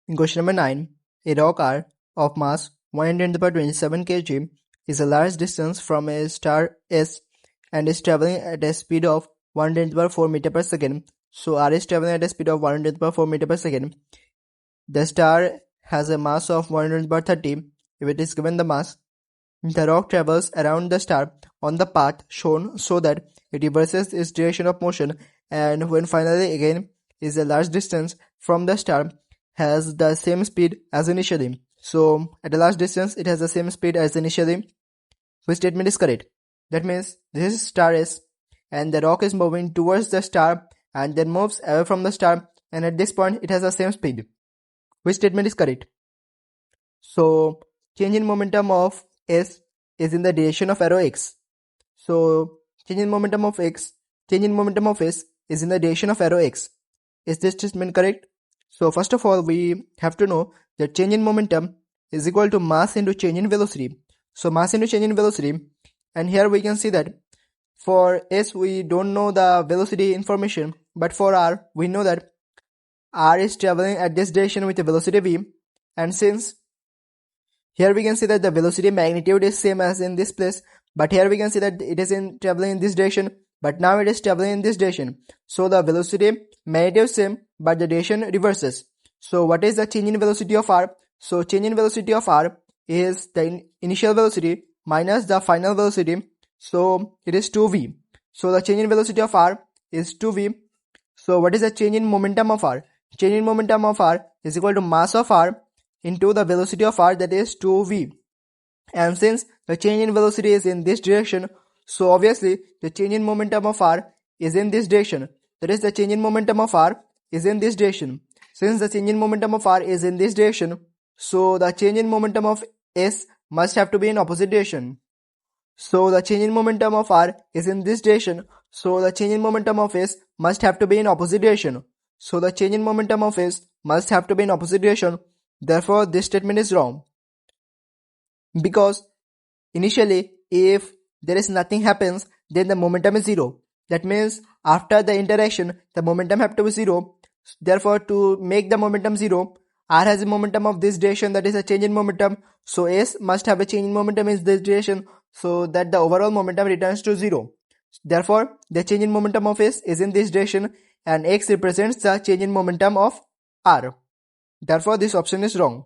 In question number 9, a rock R of mass 110 to the power 27 kg is a large distance from a star S and is traveling at a speed of 110 to the power 4 meter per second. So R is traveling at a speed of 110 to the power 4 meter per second. The star has a mass of 110 to the power 30. If it is given the mass, the rock travels around the star on the path shown so that it reverses its direction of motion, and when finally again is a large distance from the star, has the same speed as initially. So at a large distance it has the same speed as initially. Which statement is correct? That means this is star S and the rock is moving towards the star and then moves away from the star, and at this point it has the same speed. Which statement is correct? So change in momentum of S is in the direction of arrow X. So change in momentum of S is in the direction of arrow X. Is this statement correct? So first of all, we have to know that change in momentum is equal to mass into change in velocity. So mass into change in velocity, and here we can see that for S we don't know the velocity information, but for R we know that R is traveling at this direction with a velocity v, and since here we can see that the velocity magnitude is same as in this place, but here we can see that it is traveling in this direction, but now it is traveling in this direction. So the velocity magnitude is same, but the direction reverses. So what is the change in velocity of R? So change in velocity of R is the initial velocity minus the final velocity. So it is 2v. So the change in velocity of R is 2v. So what is the change in momentum of R? Change in momentum of R is equal to mass of R into the velocity of R, that is 2v. And since the change in velocity is in this direction, so obviously the change in momentum of R is in this direction. That is, the change in momentum of R is in this direction. Since the change in momentum of R is in this direction, so the change in momentum of S must have to be in opposite direction. So the change in momentum of R is in this direction, so the change in momentum of S must have to be in opposite direction. So the change in momentum of S must have to be in opposite direction. Therefore, this statement is wrong. Because initially, if there is nothing happens, then the momentum is 0. That means after the interaction, the momentum have to be 0. Therefore, to make the momentum 0, R has a momentum of this direction, that is a change in momentum. So S must have a change in momentum in this direction, so that the overall momentum returns to 0. Therefore, the change in momentum of S is in this direction, and X represents the change in momentum of R. Therefore, this option is wrong.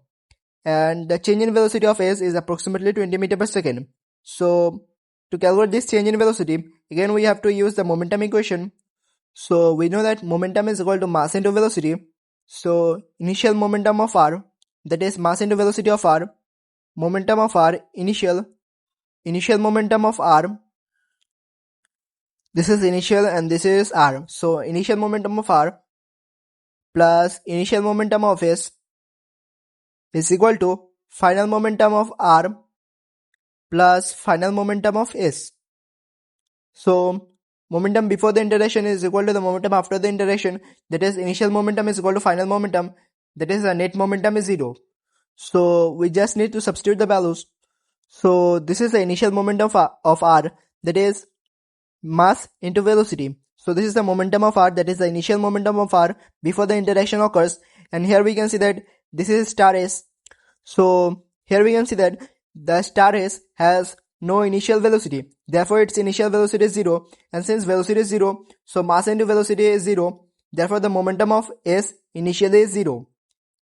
And the change in velocity of S is approximately 20 meter per second. So to calculate this change in velocity, again we have to use the momentum equation. So we know that momentum is equal to mass into velocity. So initial momentum of R, that is mass into velocity of R, momentum of R, initial momentum of R, this is initial and this is R. So initial momentum of R plus initial momentum of S is equal to final momentum of R plus final momentum of S. So momentum before the interaction is equal to the momentum after the interaction, that is initial momentum is equal to final momentum, that is the net momentum is 0. So we just need to substitute the values. So this is the initial momentum of R, that is mass into velocity. So this is the momentum of R, that is the initial momentum of R before the interaction occurs, and here we can see that this is star S. So here we can see that the star S has no initial velocity, therefore its initial velocity is 0, and since velocity is 0, so mass into velocity is 0, therefore the momentum of S initially is 0.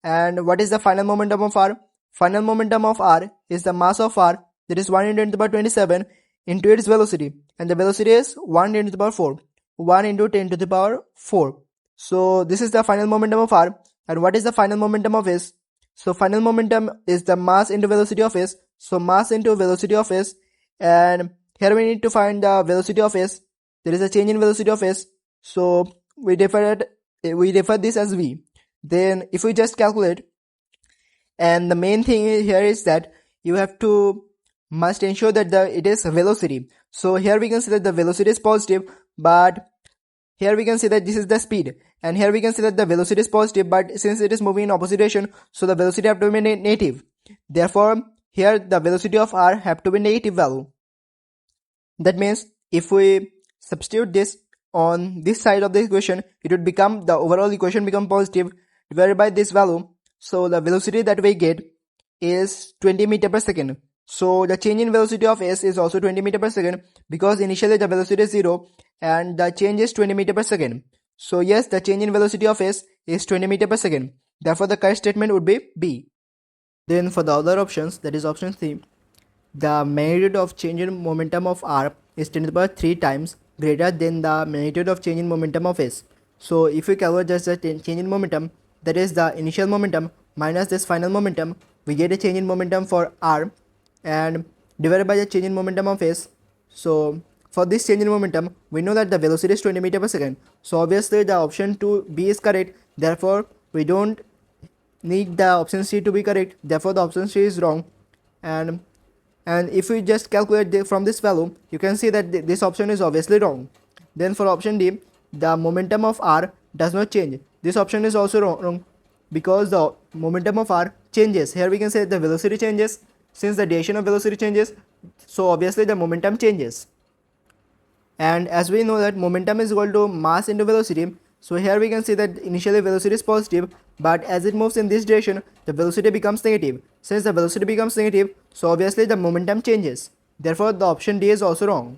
And what is the final momentum of R? Final momentum of R is the mass of R, that is 1 into 10 to the power 27 into its velocity, and the velocity is 1 into the power 4, 1 into 10 to the power 4. So this is the final momentum of R. And what is the final momentum of S? So final momentum is the mass into velocity of S. So mass into velocity of S, and here we need to find the velocity of S. There is a change in velocity of S, so we refer this as v. Then if we just calculate, and the main thing here is that you have to must ensure that it is velocity. So here we can see that the velocity is positive, but here we can see that this is the speed, and here we can see that the velocity is positive, but since it is moving in opposite direction, so the velocity have to be negative. Therefore, here the velocity of R have to be negative value. That means if we substitute this on this side of the equation, it would become, the overall equation become positive, whereby this value So the velocity that we get is 20 meter per second. So the change in velocity of s is also 20 meter per second because initially the velocity is 0 and the change is 20 meter per second. So yes, the change in velocity of s is 20 meter per second. Therefore the correct statement would be B. Then for the other options, that is option C, the magnitude of change in momentum of r is 10 to the power 3 times greater than the magnitude of change in momentum of s. So if we calculate just the change in momentum, that is the initial momentum minus this final momentum, we get a change in momentum for r and divided by the change in momentum of s. So for this change in momentum, we know that the velocity is 20 meter per second. So obviously the option 2B is correct. Therefore we don't need the option C to be correct. Therefore the option C is wrong. And if we just calculate from this value, you can see that this option is obviously wrong. Then for option D, the momentum of r does not change. This option is also wrong because the momentum of r changes. Here we can say the velocity changes. Since the direction of velocity changes, so obviously the momentum changes. And as we know that momentum is equal to mass into velocity, so here we can see that initially velocity is positive, but as it moves in this direction, the velocity becomes negative. Since the velocity becomes negative, so obviously the momentum changes. Therefore the option D is also wrong.